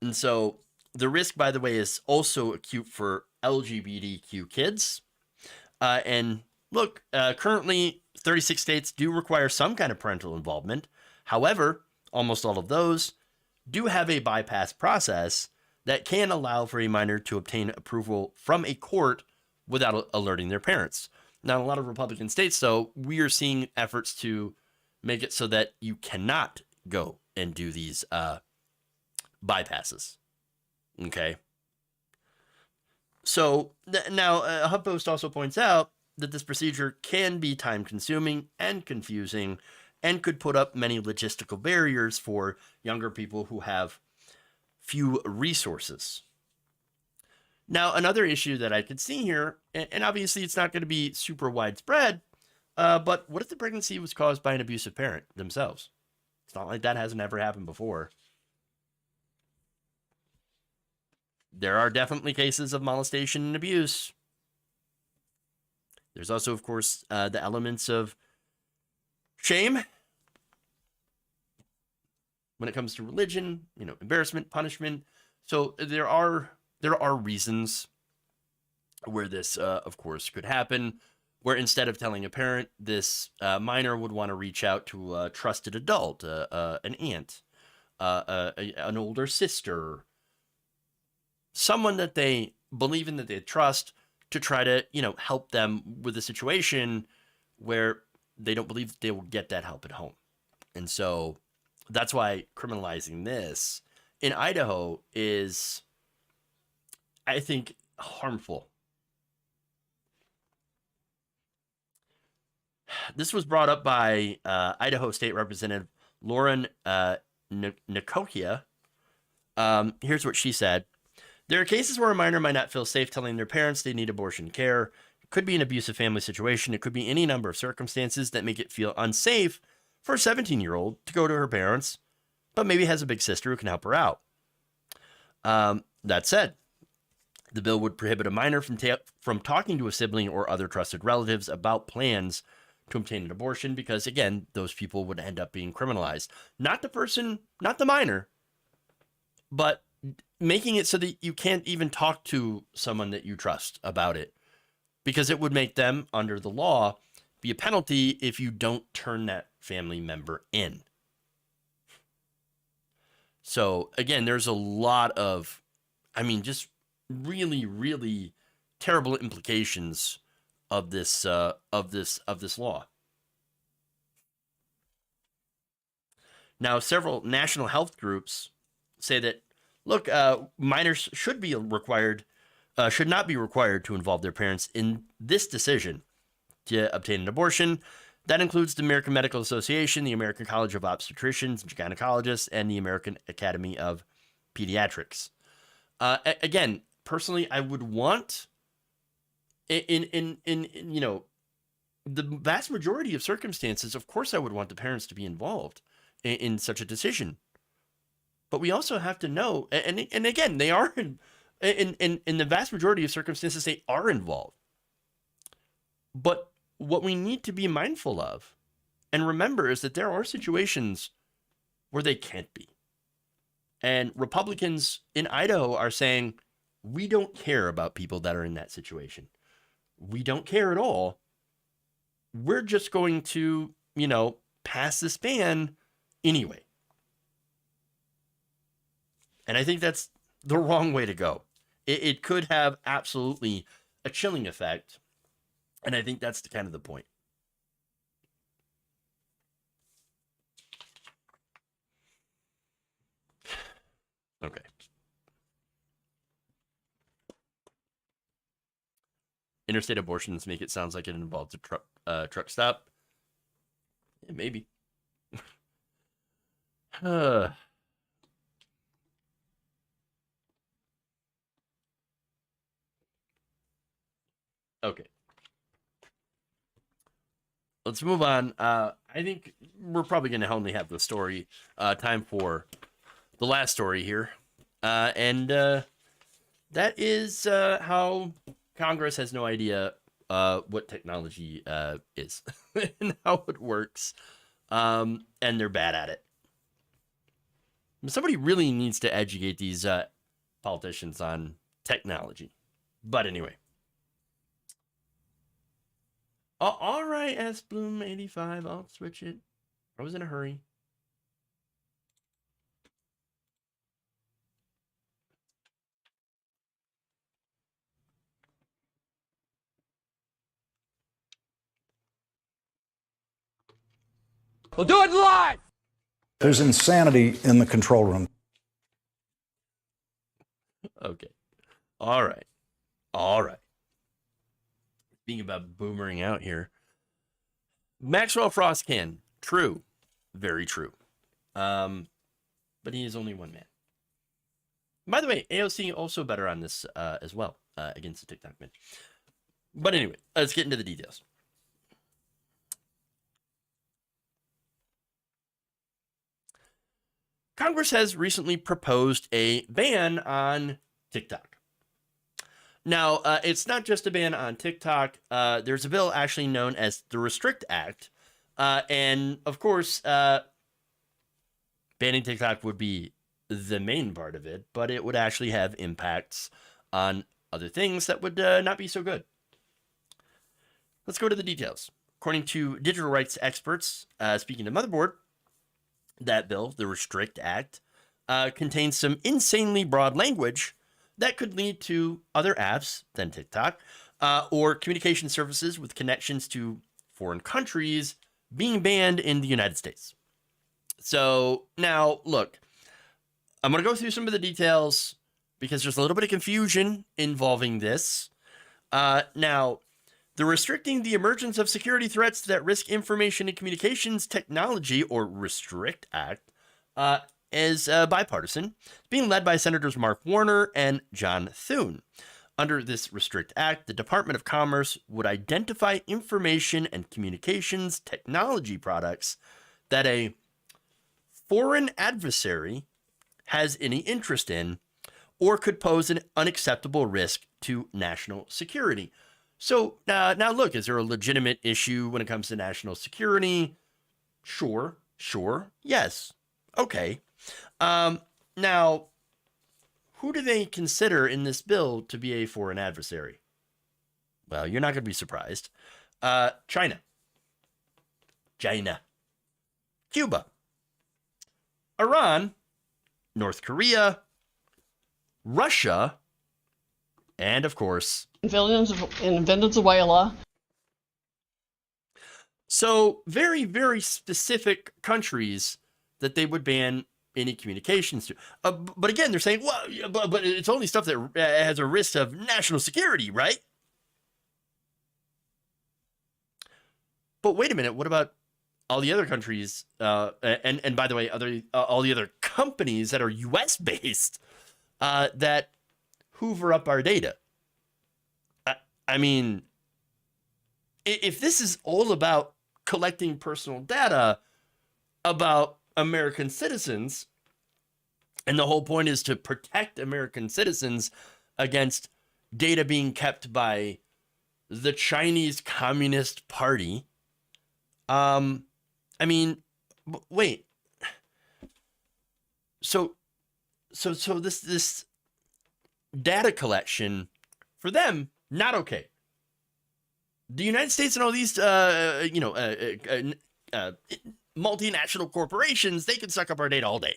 Speaker 7: And so the risk, by the way, is also acute for LGBTQ kids. And look, currently 36 states do require some kind of parental involvement. However, almost all of those do have a bypass process that can allow for a minor to obtain approval from a court without alerting their parents. Now, in a lot of Republican states, though, we are seeing efforts to make it so that you cannot go and do these bypasses. Okay. So now, HuffPost also points out that this procedure can be time-consuming and confusing and could put up many logistical barriers for younger people who have few resources. Now, another issue that I could see here, and obviously it's not going to be super widespread, but what if the pregnancy was caused by an abusive parent themselves? It's not like that hasn't ever happened before. There are definitely cases of molestation and abuse. There's also, of course, the elements of shame when it comes to religion, embarrassment, punishment. So there are reasons where this, of course, could happen, where instead of telling a parent, this minor would want to reach out to a trusted adult, an aunt, an older sister, someone that they believe in, that they trust, to try to, help them with a situation where they don't believe they will get that help at home. And so that's why criminalizing this in Idaho is, I think, harmful. This was brought up by Idaho State Representative Lauren Nikokia. Here's what she said. There are cases where a minor might not feel safe telling their parents they need abortion care. It could be an abusive family situation. It could be any number of circumstances that make it feel unsafe for a 17-year-old to go to her parents, but maybe has a big sister who can help her out. That said, the bill would prohibit a minor from talking to a sibling or other trusted relatives about plans to obtain an abortion because, again, those people would end up being criminalized. Not the person, not the minor, but making it so that you can't even talk to someone that you trust about it, because it would make them, under the law, be a penalty if you don't turn that family member in. So again, there's a lot of, just really, really terrible implications of this law. Now, several national health groups say that, look, minors should not be required to involve their parents in this decision to obtain an abortion. That includes the American Medical Association, the American College of Obstetricians and Gynecologists, and the American Academy of Pediatrics. Again, personally, I would want, in the vast majority of circumstances, of course, I would want the parents to be involved in such a decision. But we also have to know, and again, they are in the vast majority of circumstances, they are involved. But what we need to be mindful of and remember is that there are situations where they can't be. And Republicans in Idaho are saying, we don't care about people that are in that situation. We don't care at all. We're just going to, pass this ban anyway. And I think that's the wrong way to go. It could have absolutely a chilling effect. And I think that's kind of the point. Okay. Interstate abortions make it sound like it involves a truck stop. Yeah, maybe. Okay. Let's move on. I think we're probably going to only have the story time for the last story here. And that is how Congress has no idea what technology is and how it works. And they're bad at it. Somebody really needs to educate these politicians on technology. But anyway. All right, S Bloom 85. I'll switch it. I was in a hurry.
Speaker 6: We'll do it live.
Speaker 13: There's insanity in the control room.
Speaker 7: Okay. All right. Speaking about boomering out here. Maxwell Frost can. True. Very true. But he is only one man. By the way, AOC also better on this as well against the TikTok man. But anyway, let's get into the details. Congress has recently proposed a ban on TikTok. Now, it's not just a ban on TikTok. There's a bill actually known as the Restrict Act. And, of course, banning TikTok would be the main part of it, but it would actually have impacts on other things that would not be so good. Let's go to the details. According to digital rights experts, speaking to Motherboard, that bill, the Restrict Act, contains some insanely broad language that could lead to other apps than TikTok or communication services with connections to foreign countries being banned in the United States. So now, look, I'm going to go through some of the details because there's a little bit of confusion involving this. Now, the Restricting the Emergence of Security Threats That Risk Information and Communications Technology, or Restrict Act, is bipartisan, being led by Senators Mark Warner and John Thune. Under this Restrict Act, the Department of Commerce would identify information and communications technology products that a foreign adversary has any interest in or could pose an unacceptable risk to national security. So now look, is there a legitimate issue when it comes to national security? Sure, yes. Okay. Now, who do they consider in this bill to be a foreign adversary? Well, you're not going to be surprised. China. Cuba. Iran. North Korea. Russia. And, of course,
Speaker 14: in Venezuela.
Speaker 7: So very, very specific countries that they would ban any communications to. But again, they're saying, well, but it's only stuff that has a risk of national security, right? But wait a minute, what about all the other countries? And by the way, all the other companies that are U.S. based that hoover up our data. I mean, if this is all about collecting personal data about American citizens, and the whole point is to protect American citizens against data being kept by the Chinese Communist Party, I mean, wait. So this data collection for them, not okay. The United States and all these multinational corporations, they can suck up our data all day,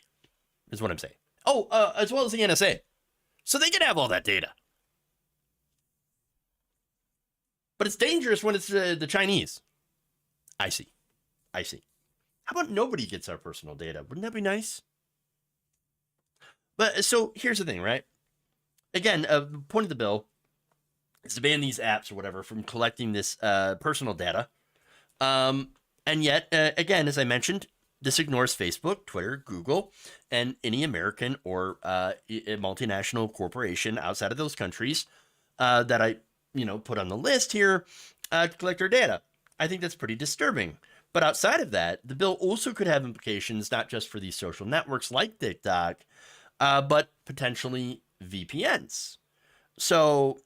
Speaker 7: is what I'm saying. Oh, as well as the NSA. So they can have all that data. But it's dangerous when it's the Chinese. I see. How about nobody gets our personal data? Wouldn't that be nice? But so here's the thing, right? Again, the point of the bill is to ban these apps or whatever from collecting this personal data. And yet, again, as I mentioned, this ignores Facebook, Twitter, Google, and any American or multinational corporation outside of those countries that I, put on the list here to collect our data. I think that's pretty disturbing. But outside of that, the bill also could have implications not just for these social networks like TikTok, but potentially VPNs. So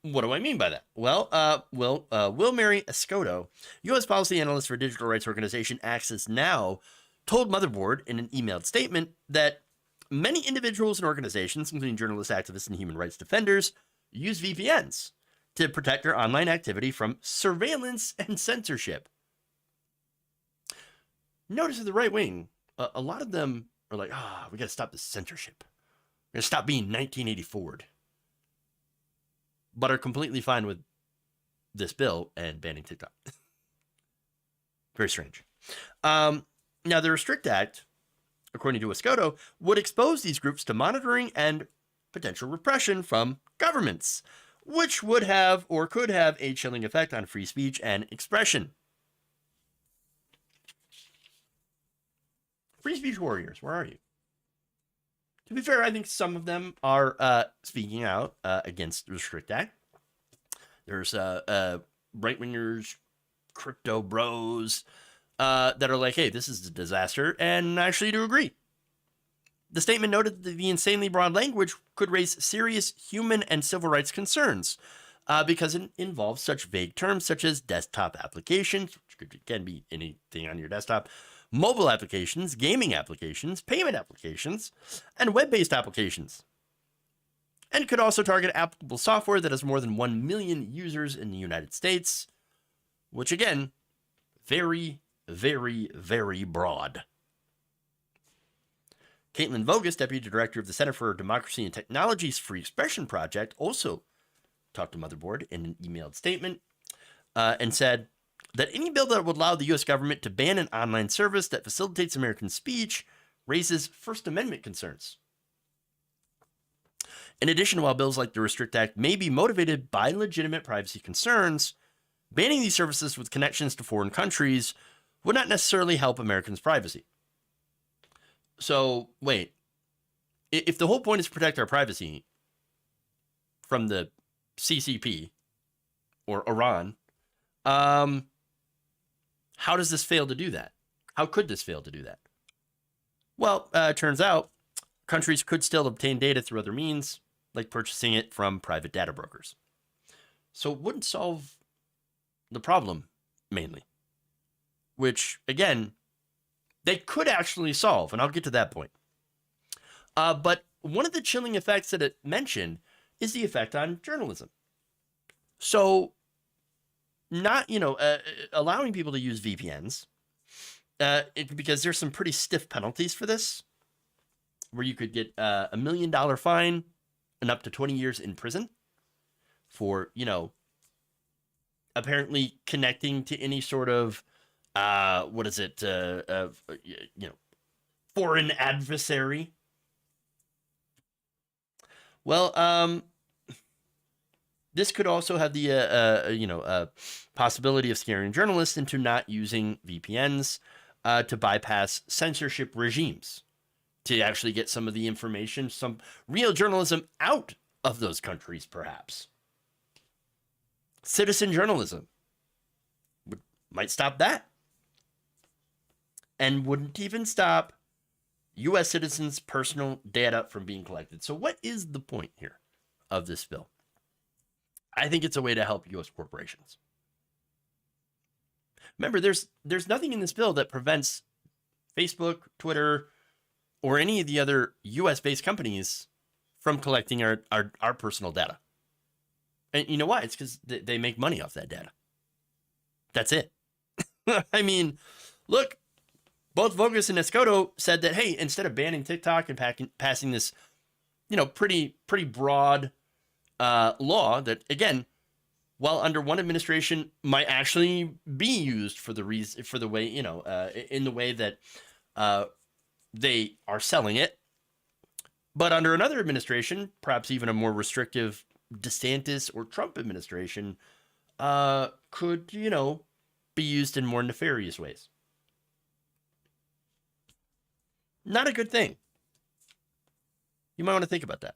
Speaker 7: what do I mean by that? Well, Will Mary Escoto, U.S. policy analyst for digital rights organization Access Now, told Motherboard in an emailed statement that many individuals and organizations, including journalists, activists, and human rights defenders, use VPNs to protect their online activity from surveillance and censorship. Notice that the right wing, a lot of them are like, we got to stop the censorship. We're going to stop being 1984. But are completely fine with this bill and banning TikTok. Very strange. Now, the Restrict Act, according to Escoto, would expose these groups to monitoring and potential repression from governments, which would have or could have a chilling effect on free speech and expression. Free speech warriors, where are you? To be fair, I think some of them are speaking out against the Restrict Act. There's right-wingers, crypto bros that are like, hey, this is a disaster, and actually do agree. The statement noted that the insanely broad language could raise serious human and civil rights concerns because it involves such vague terms such as desktop applications, which can be anything on your desktop, mobile applications, gaming applications, payment applications, and web-based applications. and could also target applicable software that has more than 1 million users in the United States, which again, very, very, very broad. Caitlin Vogus, Deputy Director of the Center for Democracy and Technology's Free Expression Project, also talked to Motherboard in an emailed statement and said that any bill that would allow the U.S. government to ban an online service that facilitates American speech raises First Amendment concerns. In addition, while bills like the Restrict Act may be motivated by legitimate privacy concerns, banning these services with connections to foreign countries would not necessarily help Americans' privacy. So, wait. If the whole point is to protect our privacy from the CCP or Iran, how does this fail to do that? How could this fail to do that? Well, it turns out countries could still obtain data through other means, like purchasing it from private data brokers. So it wouldn't solve the problem, mainly. Which, again, they could actually solve, and I'll get to that point. But one of the chilling effects that it mentioned is the effect on journalism. So, not, allowing people to use VPNs, because there's some pretty stiff penalties for this, where you could get $1 million fine and up to 20 years in prison for, apparently connecting to any sort of, foreign adversary. Well, this could also have the, possibility of scaring journalists into not using VPNs to bypass censorship regimes, to actually get some of the information, some real journalism out of those countries, perhaps. Citizen journalism might stop that. And wouldn't even stop U.S. citizens' personal data from being collected. So what is the point here of this bill? I think it's a way to help U.S. corporations. Remember, there's nothing in this bill that prevents Facebook, Twitter, or any of the other U.S.-based companies from collecting our personal data. And you know why? It's because they make money off that data. That's it. I mean, look, both Vogus and Escoto said that, hey, instead of banning TikTok and passing this, pretty broad law that, again, while under one administration might actually be used for the way, in the way that they are selling it, but under another administration, perhaps even a more restrictive DeSantis or Trump administration, could, be used in more nefarious ways. Not a good thing. You might want to think about that.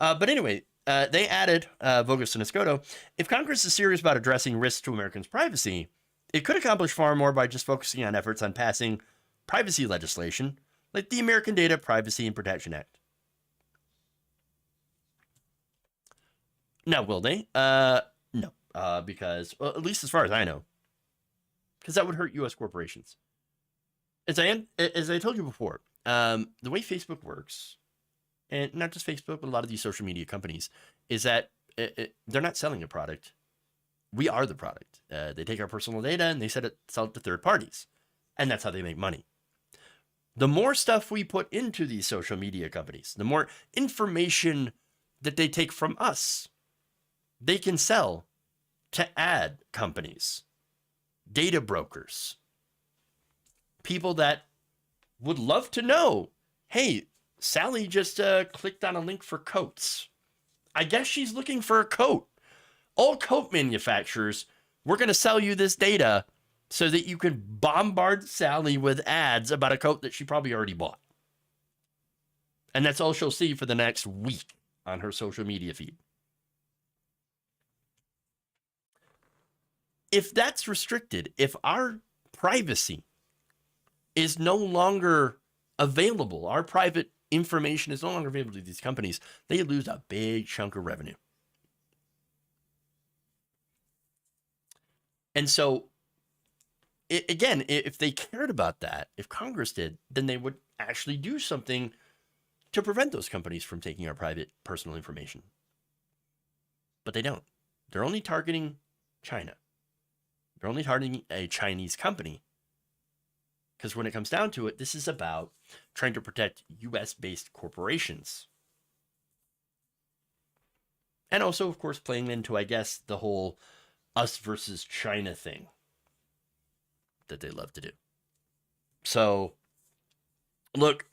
Speaker 7: But anyway, they added, Vogus and Escoto, if Congress is serious about addressing risks to Americans' privacy, it could accomplish far more by just focusing on efforts on passing privacy legislation like the American Data Privacy and Protection Act. Now, will they? No, because, well, at least as far as I know, because that would hurt U.S. corporations. As I told you before, the way Facebook works, and not just Facebook, but a lot of these social media companies, is that they're not selling a product. We are the product. They take our personal data and they sell it to third parties. And that's how they make money. The more stuff we put into these social media companies, the more information that they take from us, they can sell to ad companies, data brokers, people that would love to know, hey, Sally just clicked on a link for coats. I guess she's looking for a coat. All coat manufacturers, we're going to sell you this data so that you can bombard Sally with ads about a coat that she probably already bought. And that's all she'll see for the next week on her social media feed. If that's restricted, if our privacy is no longer available, our private information is no longer available to these companies, they lose a big chunk of revenue. And so, again, if they cared about that, if Congress did, then they would actually do something to prevent those companies from taking our private personal information. But they don't. They're only targeting China. They're only targeting a Chinese company. Because when it comes down to it, this is about trying to protect US-based corporations. And also, of course, playing into, I guess, the whole us versus China thing that they love to do. So, look,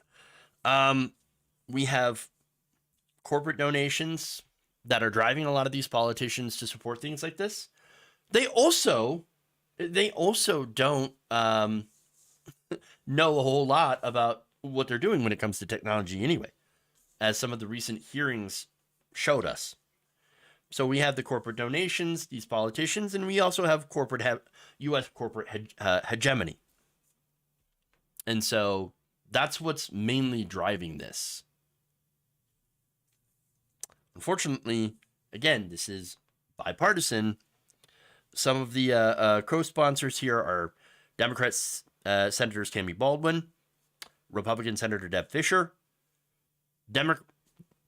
Speaker 7: we have corporate donations that are driving a lot of these politicians to support things like this. They also don't know a whole lot about what they're doing when it comes to technology anyway, as some of the recent hearings showed us. So we have the corporate donations, these politicians, and we also have U.S. corporate hegemony. And so that's what's mainly driving this. Unfortunately, again, this is bipartisan. Some of the co-sponsors here are Democrats, Senators Tammy Baldwin, Republican Senator Deb Fischer, Democrat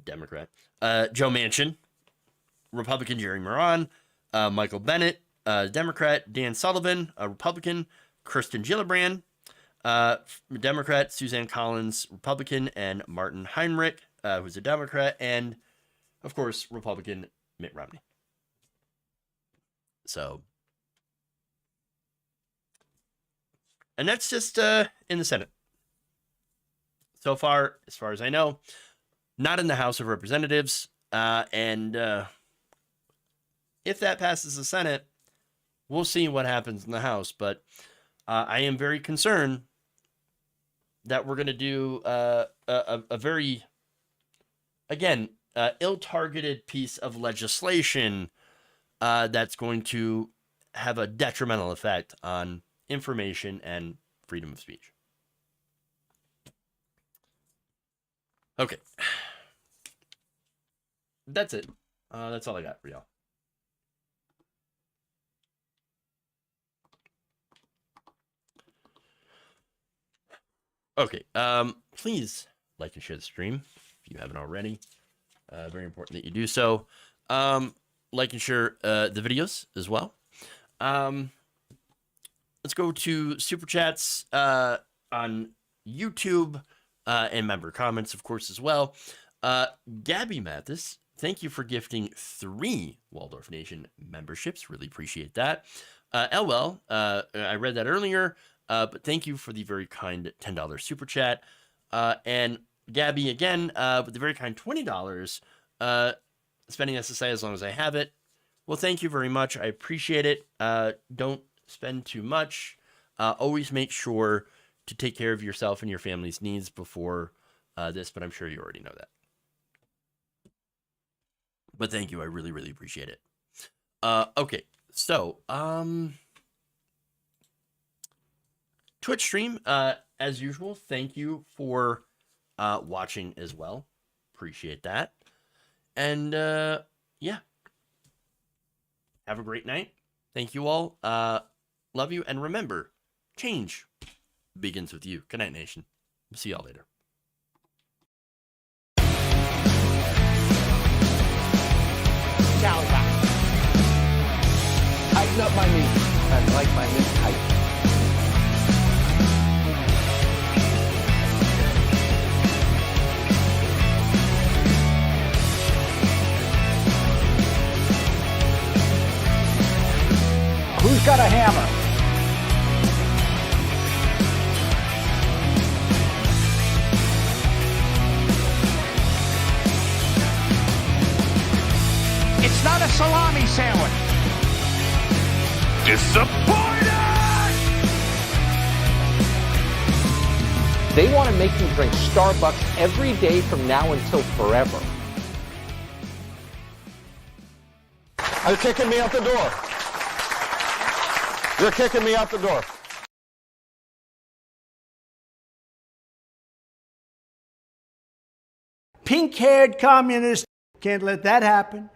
Speaker 7: Joe Manchin, Republican Jerry Moran, Michael Bennet, Democrat Dan Sullivan, a Republican, Kirsten Gillibrand, Democrat Suzanne Collins, Republican, and Martin Heinrich, who's a Democrat, and, of course, Republican Mitt Romney. So, and that's just in the Senate. So far, as far as I know, not in the House of Representatives, and if that passes the Senate, we'll see what happens in the House. But I am very concerned that we're going to do a very, again, ill-targeted piece of legislation that's going to have a detrimental effect on information and freedom of speech. Okay. That's it. That's all I got for y'all. Okay. Please like and share the stream if you haven't already. Very important that you do so. Like and share the videos as well. Let's go to Super Chats on YouTube and member comments, of course, as well. Gabby Mathis, thank you for gifting 3 Waldorf Nation memberships. Really appreciate that. LL, I read that earlier, but thank you for the very kind $10 Super Chat. And Gabby, again, with the very kind $20, spending SSI as long as I have it. Well, thank you very much. I appreciate it. Don't spend too much. Always make sure to take care of yourself and your family's needs before this, but I'm sure you already know that. But thank you. I really, really appreciate it. Okay, so Twitch stream, as usual, thank you for watching as well. Appreciate that. And yeah, have a great night. Thank you all. Love you. And remember, change begins with you. Good night, Nation. We'll see y'all later.
Speaker 2: Tighten up my knees. I like my knees tight.
Speaker 6: Who's got a hammer? It's not a salami sandwich. Disappointed!
Speaker 15: They want to make you drink Starbucks every day from now until forever.
Speaker 10: They're kicking me out the door. They're kicking me out the door.
Speaker 6: Pink-haired communist. Can't let that happen.